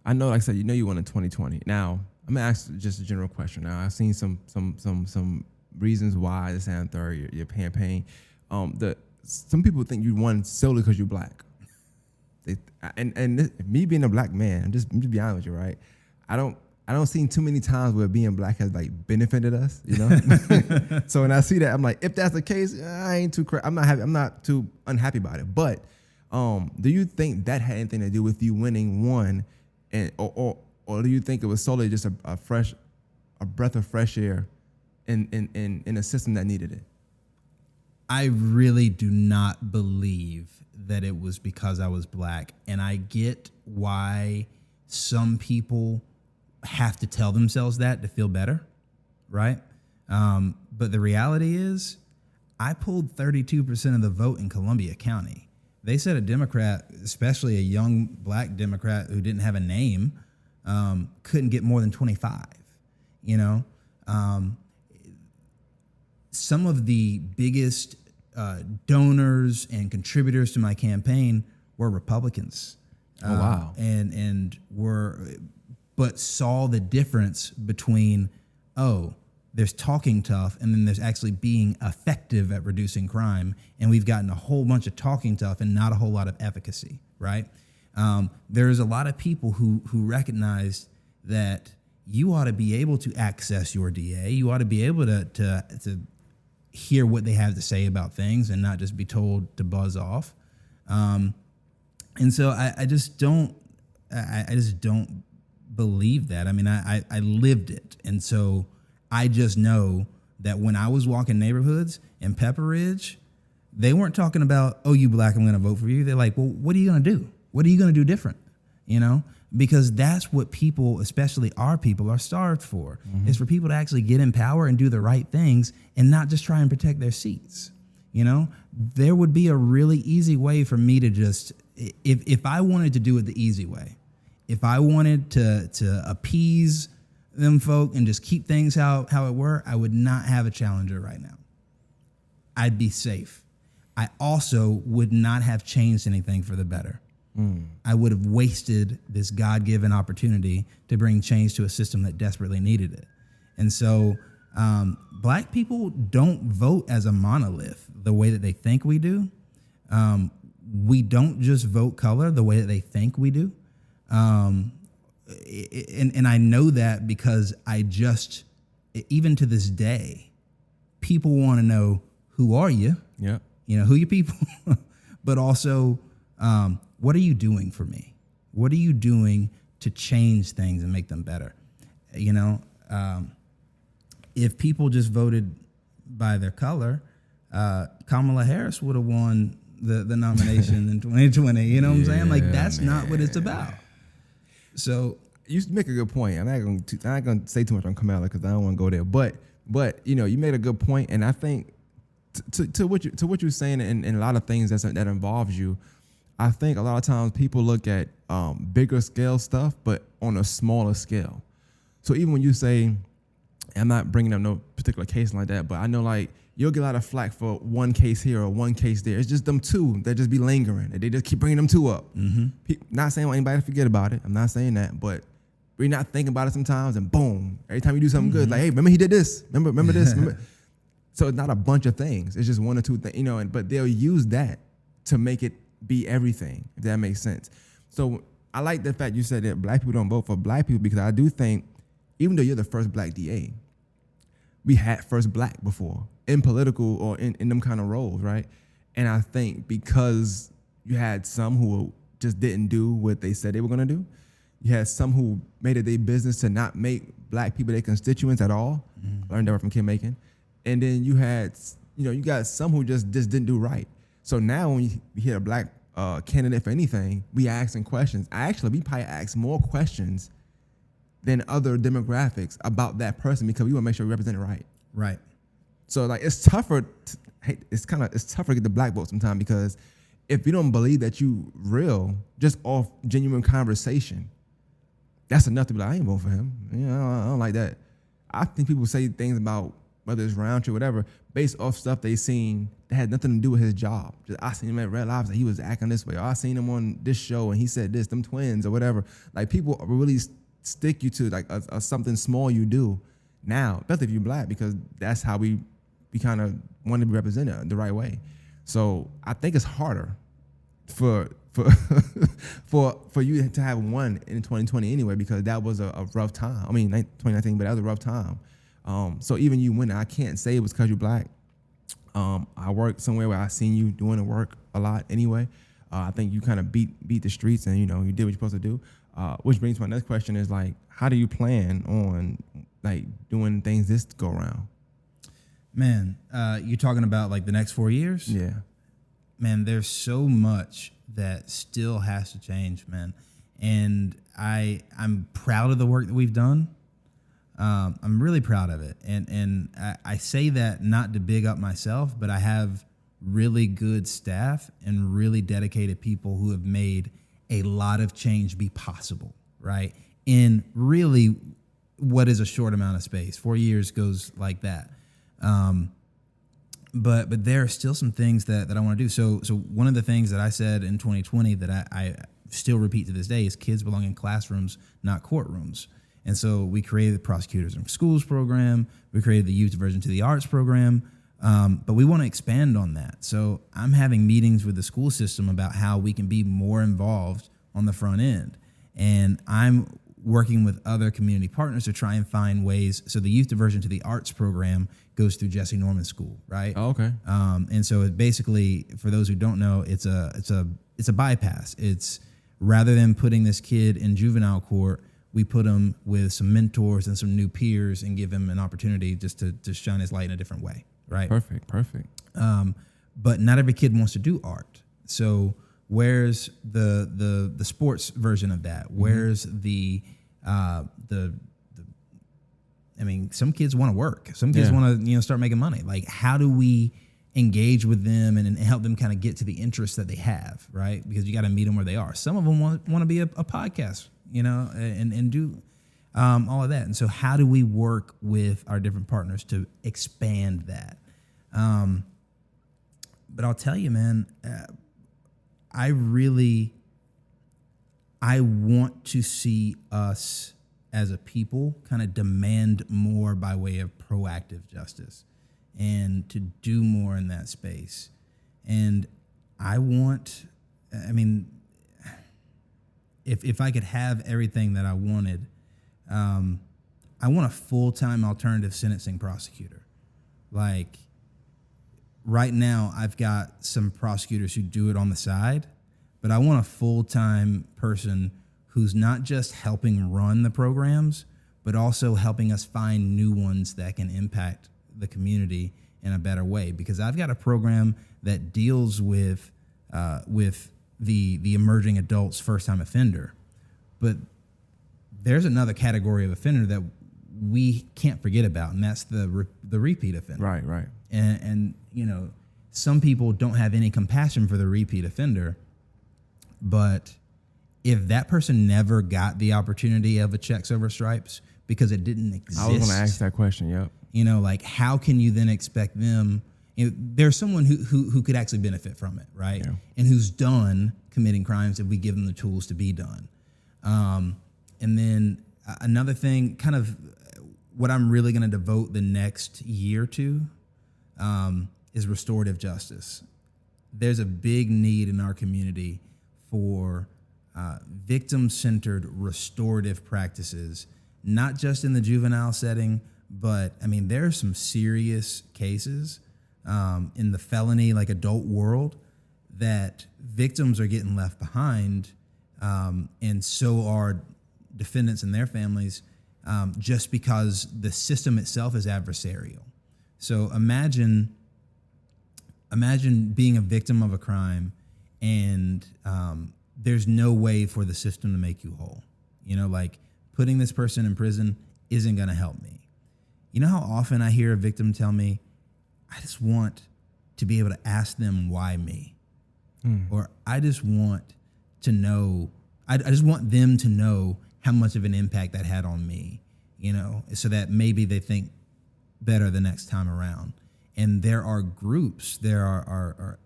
I know, like I said, you know you won in 2020. Now, I'm gonna ask just a general question. Now, I've seen some reasons why this happened third your campaign. Some people think you won solely because you're black. Me being a black man, I'm just be honest with you, right? I don't see too many times where being black has like benefited us, you know. So when I see that, I'm like, if that's the case, I ain't too I'm not happy. I'm not too unhappy about it. But do you think that had anything to do with you winning one, and or do you think it was solely just a breath of fresh air in a system that needed it? I really do not believe that it was because I was black, and I get why some people have to tell themselves that to feel better, right? But the reality is, I pulled 32% of the vote in Columbia County. They said a Democrat, especially a young black Democrat who didn't have a name, couldn't get more than 25. You know, some of the biggest donors and contributors to my campaign were Republicans. Oh wow! But saw the difference between, there's talking tough, and then there's actually being effective at reducing crime. And we've gotten a whole bunch of talking tough and not a whole lot of efficacy, right? There's a lot of people who recognize that you ought to be able to access your DA. You ought to be able to hear what they have to say about things and not just be told to buzz off. And so I just don't believe that. I mean, I lived it. And so I just know that when I was walking neighborhoods in Pepper Ridge, they weren't talking about, oh, you black, I'm going to vote for you. They're like, well, what are you going to do? What are you going to do different? You know, because that's what people, especially our people, are starved for, is for people to actually get in power and do the right things and not just try and protect their seats. You know, there would be a really easy way for me to just, if I wanted to do it the easy way, if I wanted to appease them folk and just keep things how it were, I would not have a challenger right now. I'd be safe. I also would not have changed anything for the better. I would have wasted this God-given opportunity to bring change to a system that desperately needed it. And so black people don't vote as a monolith the way that they think we do. We don't just vote color the way that they think we do. And I know that because even to this day, people want to know, who are you? Yeah. You know, who are your people? But also, what are you doing for me? What are you doing to change things and make them better? You know, if people just voted by their color, Kamala Harris would have won the nomination in 2020. You know what I'm saying? Like, that's not what it's about. So you make a good point. I'm not going to say too much on Kamala because I don't want to go there. But you know, you made a good point, and I think to what you're saying and a lot of things that involves you. I think a lot of times people look at bigger scale stuff, but on a smaller scale. So even when you say, I'm not bringing up no particular case like that, but I know like you'll get a lot of flack for one case here or one case there. It's just them two that just be lingering. They just keep bringing them two up. Not saying I want anybody to forget about it. I'm not saying that, but we're not thinking about it sometimes, and boom, every time you do something good, like, hey, remember he did this? Remember this? So it's not a bunch of things. It's just one or two things, you know. But they'll use that to make it be everything, if that makes sense. So I like the fact you said that black people don't vote for black people, because I do think, even though you're the first black DA, we had first black before in political or in them kind of roles, right? And I think because you had some who just didn't do what they said they were going to do, you had some who made it their business to not make black people their constituents at all. Learned that from Kim Macon. And then you had, you got some who just didn't do right. So now when you hit a black candidate for anything, we asking questions. We probably ask more questions than other demographics about that person, because we want to make sure we represent it right. Right. So like it's tougher to get the black vote sometimes, because if you don't believe that you real, just off genuine conversation, that's enough to be like, I ain't voting for him. I don't like that. I think people say things about whether it's Roundtree, whatever, based off stuff they seen that had nothing to do with his job. Just, I seen him at Red Lobster, he was acting this way. Or I seen him on this show and he said this, them twins or whatever. Like people really stick you to like a something small you do now, especially if you're black, because that's how we kind of want to be represented the right way. So I think it's harder for you to have one in 2020 anyway, because that was a rough time. I mean, 2019, but that was a rough time. So even you winning, I can't say it was because you're black. I work somewhere where I seen you doing the work a lot anyway. I think you kind of beat the streets and, you know, you did what you're supposed to do. Which brings to my next question is like, how do you plan on like doing things this go around? Man, you're talking about like the next 4 years? Yeah. Man, there's so much that still has to change, man. And I'm proud of the work that we've done. I'm really proud of it. And I say that not to big up myself, but I have really good staff and really dedicated people who have made a lot of change be possible, right? In really what is a short amount of space. 4 years goes like that. But there are still some things that I want to do. So one of the things that I said in 2020 that I still repeat to this day is kids belong in classrooms, not courtrooms. And so we created the Prosecutors in Schools program. We created the Youth Diversion to the Arts program. But we want to expand on that. So I'm having meetings with the school system about how we can be more involved on the front end. And I'm working with other community partners to try and find ways. So the Youth Diversion to the Arts program goes through Jesse Norman School, right? Oh, okay. And so it basically, for those who don't know, it's a bypass. It's rather than putting this kid in juvenile court, we put him with some mentors and some new peers and give him an opportunity just to shine his light in a different way, right? Perfect. But not every kid wants to do art. So where's the sports version of that? Where's the I mean, some kids want to work. Some kids want to, start making money. Like, how do we engage with them and help them kind of get to the interests that they have, right? Because you got to meet them where they are. Some of them want to be a podcast, and do all of that. And so how do we work with our different partners to expand that? But I'll tell you, man, I want to see us as a people kind of demand more by way of proactive justice and to do more in that space. And if I could have everything that I wanted, I want a full-time alternative sentencing prosecutor. Like, right now, I've got some prosecutors who do it on the side, but I want a full-time person who's not just helping run the programs, but also helping us find new ones that can impact the community in a better way. Because I've got a program that deals with the emerging adults first-time offender, but there's another category of offender that we can't forget about, and that's the repeat offender. Right. And some people don't have any compassion for the repeat offender, but if that person never got the opportunity of a checks over stripes because it didn't exist. I was going to ask that question, yep. Like, how can you then expect them? There's someone who could actually benefit from it, right? Yeah. And who's done committing crimes if we give them the tools to be done. And then another thing, kind of what I'm really going to devote the next year to is restorative justice. There's a big need in our community for victim-centered restorative practices, not just in the juvenile setting, but there are some serious cases in the felony, like adult world, that victims are getting left behind, and so are defendants and their families, just because the system itself is adversarial. So imagine being a victim of a crime and there's no way for the system to make you whole. Like, putting this person in prison isn't going to help me. You know how often I hear a victim tell me, I just want to be able to ask them why me? Or I just want to know, I just want them to know how much of an impact that had on me, so that maybe they think better the next time around. And there are groups, there are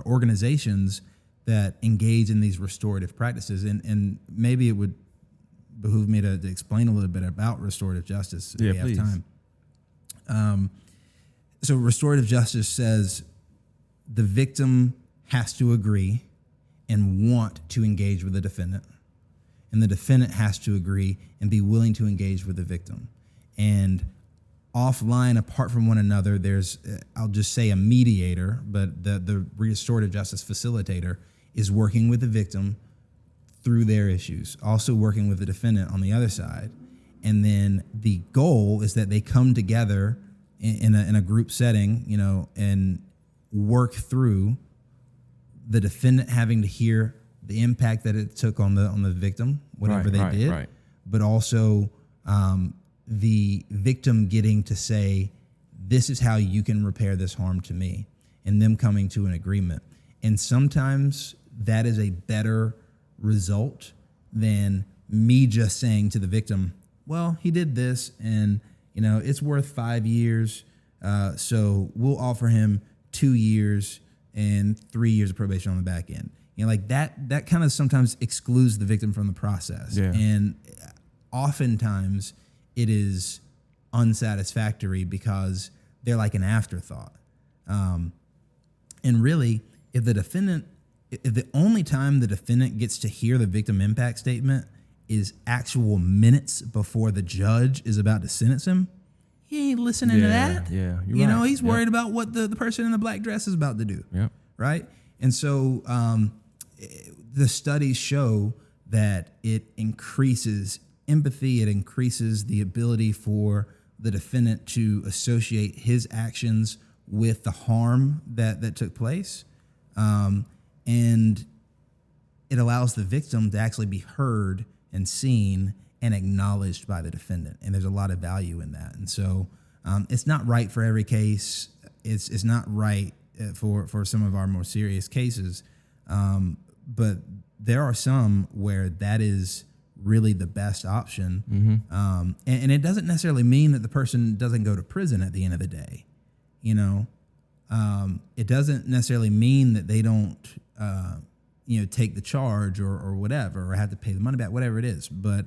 organizations that engage in these restorative practices. And maybe it would behoove me to explain a little bit about restorative justice if we have please. time. So restorative justice says the victim has to agree and want to engage with the defendant, and the defendant has to agree and be willing to engage with the victim. And offline, apart from one another, there's, I'll just say, a mediator, but the restorative justice facilitator is working with the victim through their issues, also working with the defendant on the other side. And then the goal is that they come together in a group setting, you know, and work through the defendant having to hear the impact that it took on the victim, whatever they did, right. but also the victim getting to say, this is how you can repair this harm to me, and them coming to an agreement. And sometimes that is a better result than me just saying to the victim, well, he did this, and you know it's worth 5 years, so we'll offer him 2 years and 3 years of probation on the back end. You know, like that kind of sometimes excludes the victim from the process. Yeah. And oftentimes it is unsatisfactory because they're like an afterthought. And really, if the only time the defendant gets to hear the victim impact statement is actual minutes before the judge is about to sentence him, he ain't listening to that. Yeah, you know, he's worried about what the person in the black dress is about to do. Yeah. Right? And so the studies show that it increases empathy, it increases the ability for the defendant to associate his actions with the harm that took place. And it allows the victim to actually be heard and seen and acknowledged by the defendant. And there's a lot of value in that. And so it's not right for every case. It's not right for some of our more serious cases. But there are some where that is really the best option. Mm-hmm. And it doesn't necessarily mean that the person doesn't go to prison at the end of the day. You know, it doesn't necessarily mean that they don't, take the charge or whatever, or have to pay the money back, whatever it is. But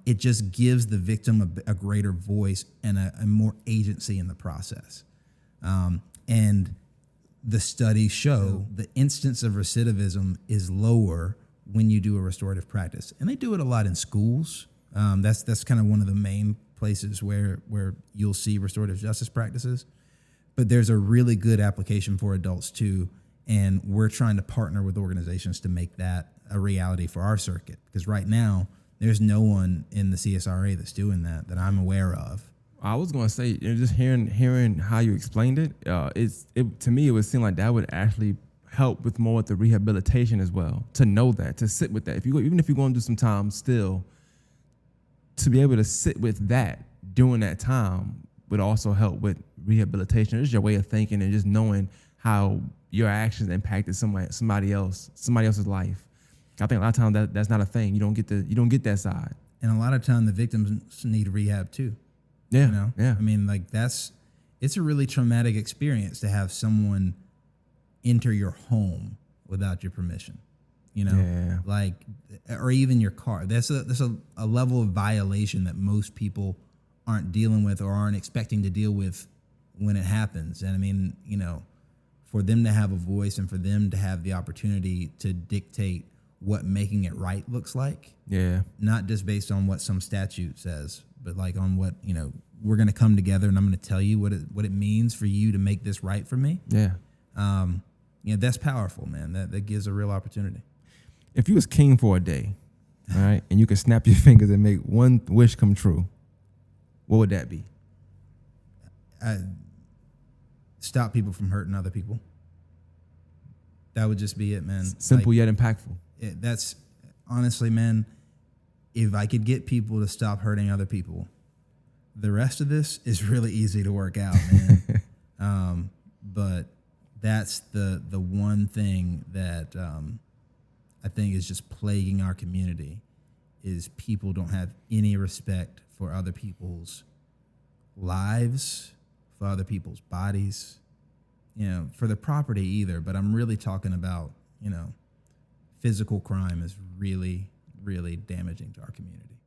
it just gives the victim a greater voice and a more agency in the process. And the studies show the instance of recidivism is lower when you do a restorative practice. And they do it a lot in schools. That's kind of one of the main places where you'll see restorative justice practices. But there's a really good application for adults too. And we're trying to partner with organizations to make that a reality for our circuit. Because right now, there's no one in the CSRA that's doing that I'm aware of. I was going to say, just hearing how you explained it, to me, it would seem like that would actually help with more with the rehabilitation as well, to know that, to sit with that. Even if you're going to do some time still, to be able to sit with that during that time would also help with rehabilitation. It's your way of thinking and just knowing how your actions impacted somebody else's life. I think a lot of times that's not a thing. You don't get that side. And a lot of time the victims need rehab too. Yeah. You know? Yeah. I mean, like it's a really traumatic experience to have someone enter your home without your permission. You know? Yeah. Like, or even your car. That's a level of violation that most people aren't dealing with or aren't expecting to deal with when it happens. And I mean, you know, for them to have a voice and for them to have the opportunity to dictate what making it right looks like. Yeah. Not just based on what some statute says, but like on what, you know, we're going to come together and I'm going to tell you what it means for you to make this right for me. Yeah. That's powerful, man. That gives a real opportunity. If you was king for a day, all right, and you could snap your fingers and make one wish come true, what would that be? Stop people from hurting other people. That would just be it, man. Simple yet impactful. That's honestly, man, if I could get people to stop hurting other people, the rest of this is really easy to work out, man. But that's the one thing that I think is just plaguing our community is people don't have any respect for other people's lives, for other people's bodies, for the property either. But I'm really talking about, physical crime is really, really damaging to our community.